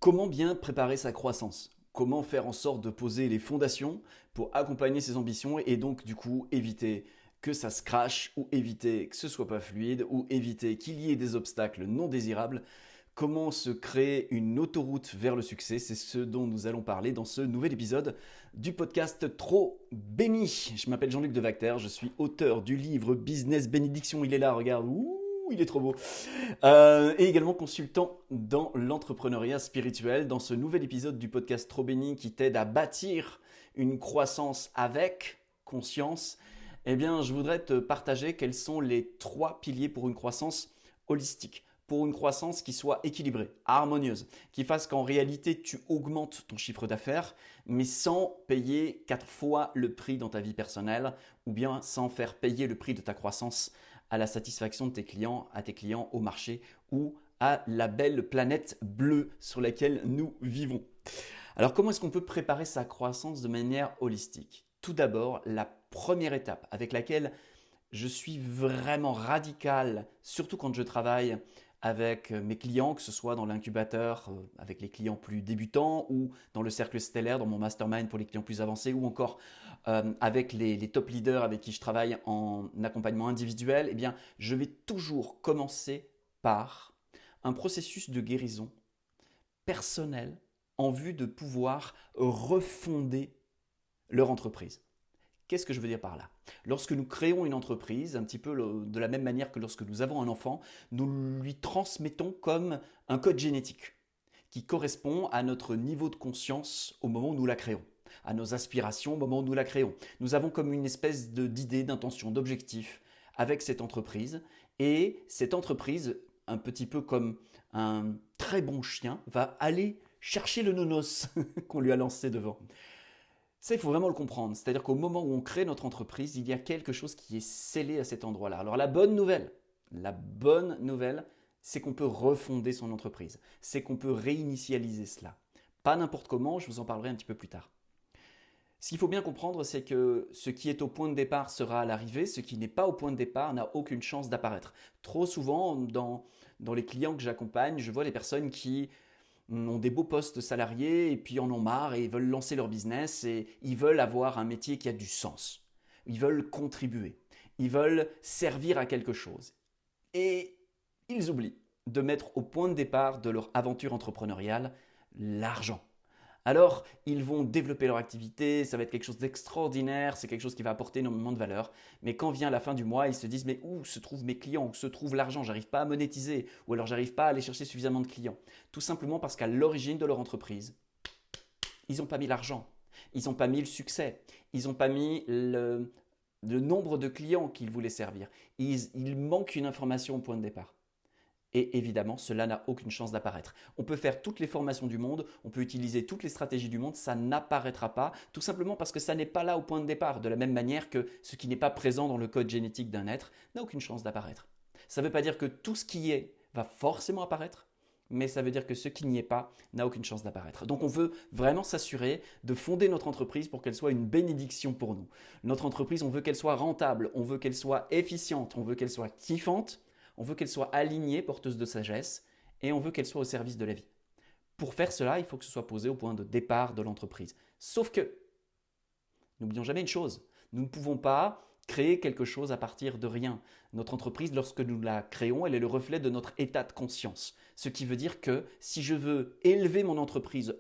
Comment bien préparer sa croissance? Comment faire en sorte de poser les fondations pour accompagner ses ambitions et donc du coup éviter que ça se crache ou éviter que ce soit pas fluide ou éviter qu'il y ait des obstacles non désirables? Comment se créer une autoroute vers le succès? C'est ce dont nous allons parler dans ce nouvel épisode du podcast Trop Béni. Je m'appelle Jean-Luc Devacter, je suis auteur du livre Business Bénédiction. Il est là, regarde, ouh, il est trop beau. Et également consultant dans l'entrepreneuriat spirituel dans ce nouvel épisode du podcast Trop Béni qui t'aide à bâtir une croissance avec conscience. Eh bien, je voudrais te partager quels sont les trois piliers pour une croissance holistique, pour une croissance qui soit équilibrée, harmonieuse, qui fasse qu'en réalité tu augmentes ton chiffre d'affaires, mais sans payer 4 fois le prix dans ta vie personnelle, ou bien sans faire payer le prix de ta croissance à la satisfaction de tes clients, à tes clients, au marché ou à la belle planète bleue sur laquelle nous vivons. Alors comment est-ce qu'on peut préparer sa croissance de manière holistique? Tout d'abord, la première étape avec laquelle je suis vraiment radical, surtout quand je travaille avec mes clients, que ce soit dans l'incubateur avec les clients plus débutants ou dans le cercle stellaire, dans mon mastermind pour les clients plus avancés ou encore avec les top leaders avec qui je travaille en accompagnement individuel, eh bien, je vais toujours commencer par un processus de guérison personnelle en vue de pouvoir refonder leur entreprise. Qu'est-ce que je veux dire par là? Lorsque nous créons une entreprise, un petit peu de la même manière que lorsque nous avons un enfant, nous lui transmettons comme un code génétique qui correspond à notre niveau de conscience au moment où nous la créons, à nos aspirations au moment où nous la créons. Nous avons comme une espèce d'idée, d'intention, d'objectif avec cette entreprise et cette entreprise, un petit peu comme un très bon chien, va aller chercher le nonos qu'on lui a lancé devant. Ça, il faut vraiment le comprendre. C'est-à-dire qu'au moment où on crée notre entreprise, il y a quelque chose qui est scellé à cet endroit-là. Alors la bonne nouvelle, c'est qu'on peut refonder son entreprise. C'est qu'on peut réinitialiser cela. Pas n'importe comment, je vous en parlerai un petit peu plus tard. Ce qu'il faut bien comprendre, c'est que ce qui est au point de départ sera à l'arrivée, ce qui n'est pas au point de départ n'a aucune chance d'apparaître. Trop souvent, dans les clients que j'accompagne, je vois des personnes qui ont des beaux postes salariés et puis en ont marre et ils veulent lancer leur business et ils veulent avoir un métier qui a du sens. Ils veulent contribuer. Ils veulent servir à quelque chose. Et ils oublient de mettre au point de départ de leur aventure entrepreneuriale l'argent. Alors, ils vont développer leur activité, ça va être quelque chose d'extraordinaire, c'est quelque chose qui va apporter énormément de valeur. Mais quand vient la fin du mois, ils se disent mais où se trouvent mes clients, où se trouve l'argent, j'arrive pas à monétiser, ou alors j'arrive pas à aller chercher suffisamment de clients. Tout simplement parce qu'à l'origine de leur entreprise, ils n'ont pas mis l'argent, ils n'ont pas mis le succès, ils n'ont pas mis le nombre de clients qu'ils voulaient servir. Il manque une information au point de départ. Et évidemment, cela n'a aucune chance d'apparaître. On peut faire toutes les formations du monde, on peut utiliser toutes les stratégies du monde, ça n'apparaîtra pas, tout simplement parce que ça n'est pas là au point de départ, de la même manière que ce qui n'est pas présent dans le code génétique d'un être n'a aucune chance d'apparaître. Ça ne veut pas dire que tout ce qui est va forcément apparaître, mais ça veut dire que ce qui n'y est pas n'a aucune chance d'apparaître. Donc on veut vraiment s'assurer de fonder notre entreprise pour qu'elle soit une bénédiction pour nous. Notre entreprise, on veut qu'elle soit rentable, on veut qu'elle soit efficiente, on veut qu'elle soit kiffante, on veut qu'elle soit alignée, porteuse de sagesse, et on veut qu'elle soit au service de la vie. Pour faire cela, il faut que ce soit posé au point de départ de l'entreprise. Sauf que, n'oublions jamais une chose, nous ne pouvons pas créer quelque chose à partir de rien. Notre entreprise, lorsque nous la créons, elle est le reflet de notre état de conscience. Ce qui veut dire que si je veux élever mon entreprise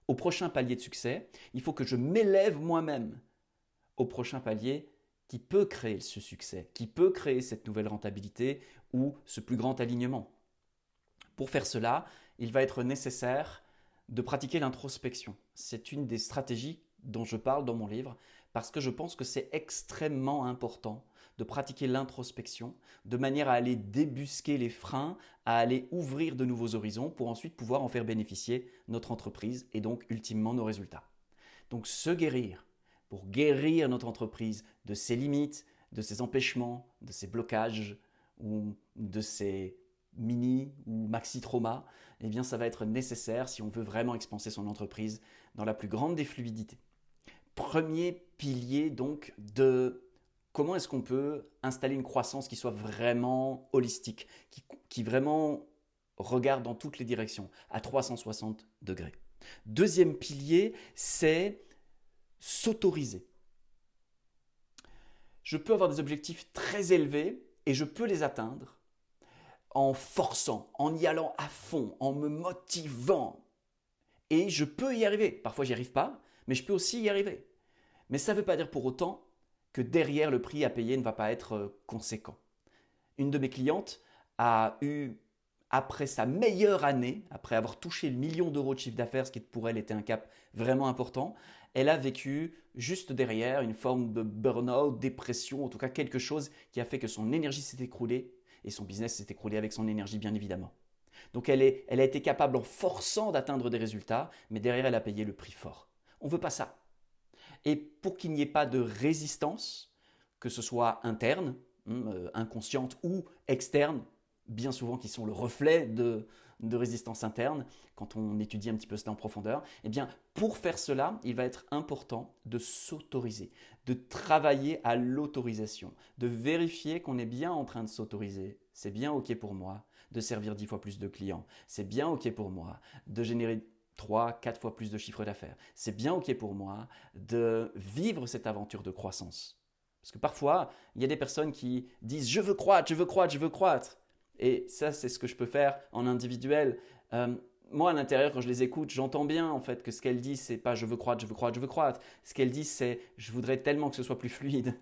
au prochain palier de succès, il faut que je m'élève moi-même au prochain palier qui peut créer ce succès, qui peut créer cette nouvelle rentabilité ou ce plus grand alignement. Pour faire cela, il va être nécessaire de pratiquer l'introspection. C'est une des stratégies dont je parle dans mon livre parce que je pense que c'est extrêmement important de pratiquer l'introspection de manière à aller débusquer les freins, à aller ouvrir de nouveaux horizons pour ensuite pouvoir en faire bénéficier notre entreprise et donc ultimement nos résultats. Donc se guérir, pour guérir notre entreprise de ses limites, de ses empêchements, de ses blocages ou de ses mini ou maxi traumas, eh bien ça va être nécessaire si on veut vraiment expanser son entreprise dans la plus grande des fluidités. Premier pilier donc de comment est-ce qu'on peut installer une croissance qui soit vraiment holistique, qui vraiment regarde dans toutes les directions, à 360 degrés. Deuxième pilier, c'est s'autoriser. Je peux avoir des objectifs très élevés et je peux les atteindre en forçant, en y allant à fond, en me motivant. Et je peux y arriver. Parfois, j'y arrive pas, mais je peux aussi y arriver. Mais ça ne veut pas dire pour autant que derrière le prix à payer ne va pas être conséquent. Une de mes clientes a eu, après sa meilleure année, après avoir touché le million d'euros de chiffre d'affaires, ce qui pour elle était un cap vraiment important, elle a vécu juste derrière une forme de burn-out, dépression, en tout cas quelque chose qui a fait que son énergie s'est écroulée et son business s'est écroulé avec son énergie bien évidemment. Donc elle a été capable en forçant d'atteindre des résultats, mais derrière elle a payé le prix fort. On ne veut pas ça. Et pour qu'il n'y ait pas de résistance, que ce soit interne, inconsciente ou externe, bien souvent qui sont le reflet de résistance interne, quand on étudie un petit peu cela en profondeur, eh bien, pour faire cela, il va être important de s'autoriser, de travailler à l'autorisation, de vérifier qu'on est bien en train de s'autoriser. C'est bien OK pour moi de servir 10 fois plus de clients. C'est bien OK pour moi de générer 3, 4 fois plus de chiffre d'affaires. C'est bien OK pour moi de vivre cette aventure de croissance. Parce que parfois, il y a des personnes qui disent « je veux croître, je veux croître, je veux croître ». Et ça, c'est ce que je peux faire en individuel. Moi, à l'intérieur, quand je les écoute, j'entends bien en fait que ce qu'elles disent, c'est pas « je veux croître, je veux croître, je veux croître ». Ce qu'elles disent, c'est « je voudrais tellement que ce soit plus fluide ».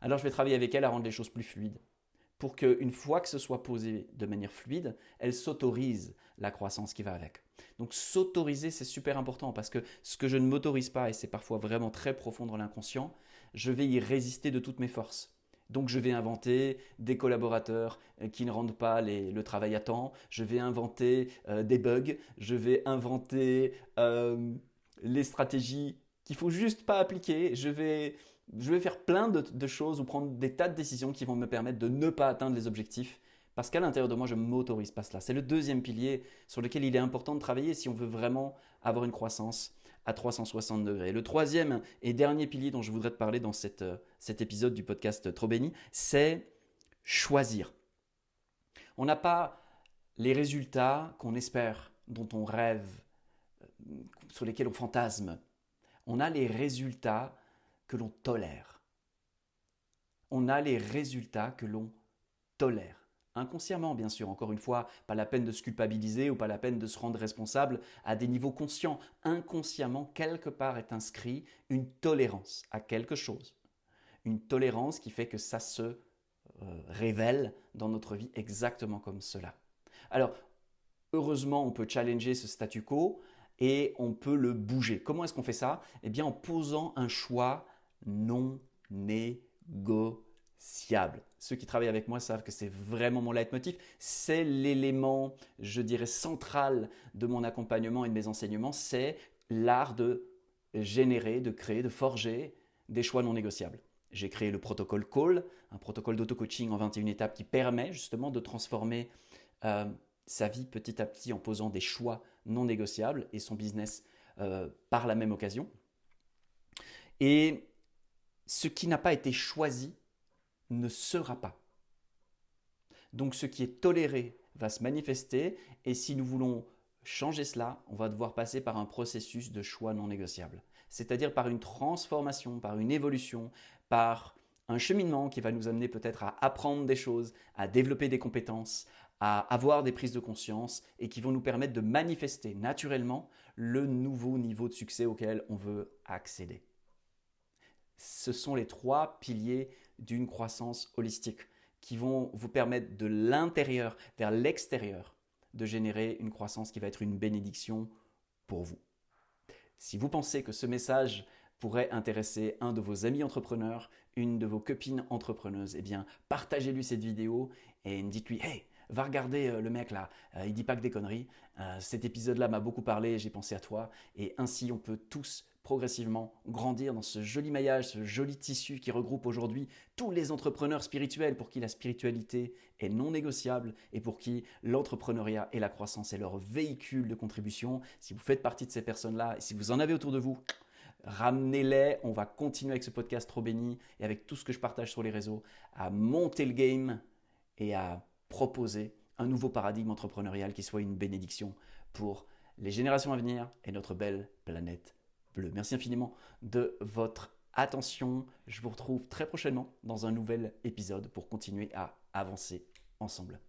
Alors, je vais travailler avec elles à rendre les choses plus fluides. Pour qu'une fois que ce soit posé de manière fluide, elles s'autorisent la croissance qui va avec. Donc s'autoriser, c'est super important parce que ce que je ne m'autorise pas, et c'est parfois vraiment très profond dans l'inconscient, je vais y résister de toutes mes forces. Donc je vais inventer des collaborateurs qui ne rendent pas le travail à temps, je vais inventer des bugs, je vais inventer les stratégies qu'il ne faut juste pas appliquer, je vais faire plein de choses ou prendre des tas de décisions qui vont me permettre de ne pas atteindre les objectifs parce qu'à l'intérieur de moi, je ne m'autorise pas cela. C'est le deuxième pilier sur lequel il est important de travailler si on veut vraiment avoir une croissance à 360 degrés. Le troisième et dernier pilier dont je voudrais te parler dans cet épisode du podcast Trop Béni, c'est choisir. On n'a pas les résultats qu'on espère, dont on rêve, sur lesquels on fantasme. On a les résultats que l'on tolère. On a les résultats que l'on tolère. Inconsciemment, bien sûr, encore une fois, pas la peine de se culpabiliser ou pas la peine de se rendre responsable à des niveaux conscients. Inconsciemment, quelque part est inscrit une tolérance à quelque chose. Une tolérance qui fait que ça se révèle dans notre vie exactement comme cela. Alors, heureusement, on peut challenger ce statu quo et on peut le bouger. Comment est-ce qu'on fait ça? Eh bien, en posant un choix non négociable. Ceux qui travaillent avec moi savent que c'est vraiment mon leitmotiv. C'est l'élément, je dirais, central de mon accompagnement et de mes enseignements. C'est l'art de générer, de créer, de forger des choix non négociables. J'ai créé le protocole CALL, un protocole d'auto-coaching en 21 étapes qui permet justement de transformer sa vie petit à petit en posant des choix non négociables et son business par la même occasion. Et ce qui n'a pas été choisi ne sera pas. Donc ce qui est toléré va se manifester et si nous voulons changer cela, on va devoir passer par un processus de choix non négociable. C'est-à-dire par une transformation, par une évolution, par un cheminement qui va nous amener peut-être à apprendre des choses, à développer des compétences, à avoir des prises de conscience et qui vont nous permettre de manifester naturellement le nouveau niveau de succès auquel on veut accéder. Ce sont les 3 piliers d'une croissance holistique qui vont vous permettre de l'intérieur vers l'extérieur de générer une croissance qui va être une bénédiction pour vous. Si vous pensez que ce message pourrait intéresser un de vos amis entrepreneurs, une de vos copines entrepreneuses, eh bien partagez-lui cette vidéo et dites-lui « Hey, va regarder le mec là, il dit pas que des conneries, cet épisode-là m'a beaucoup parlé, j'ai pensé à toi » et ainsi on peut tous progressivement grandir dans ce joli maillage, ce joli tissu qui regroupe aujourd'hui tous les entrepreneurs spirituels pour qui la spiritualité est non négociable et pour qui l'entrepreneuriat et la croissance est leur véhicule de contribution. Si vous faites partie de ces personnes-là et si vous en avez autour de vous, ramenez-les, on va continuer avec ce podcast Trop Béni et avec tout ce que je partage sur les réseaux à monter le game et à proposer un nouveau paradigme entrepreneurial qui soit une bénédiction pour les générations à venir et notre belle planète bleue. Merci infiniment de votre attention. Je vous retrouve très prochainement dans un nouvel épisode pour continuer à avancer ensemble.